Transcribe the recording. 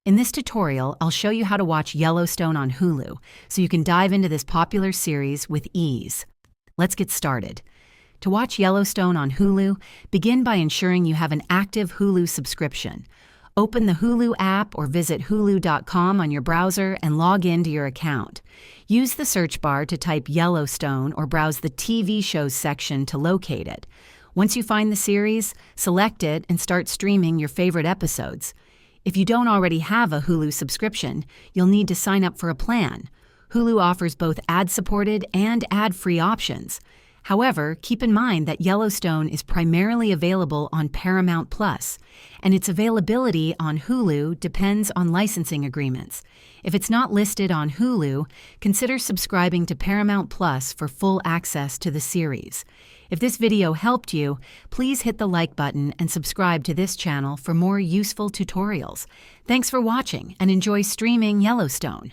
In this tutorial, I'll show you how to watch Yellowstone on Hulu so you can dive into this popular series with ease. Let's get started. To watch Yellowstone on Hulu, begin by ensuring you have an active Hulu subscription. Open the Hulu app or visit hulu.com on your browser and log into your account. Use the search bar to type Yellowstone or browse the TV shows section to locate it. Once you find the series, select it and start streaming your favorite episodes. If you don't already have a Hulu subscription, you'll need to sign up for a plan. Hulu offers both ad-supported and ad-free options. However, keep in mind that Yellowstone is primarily available on Paramount+, and its availability on Hulu depends on licensing agreements. If it's not listed on Hulu, consider subscribing to Paramount+ for full access to the series. If this video helped you, please hit the like button and subscribe to this channel for more useful tutorials. Thanks for watching and enjoy streaming Yellowstone.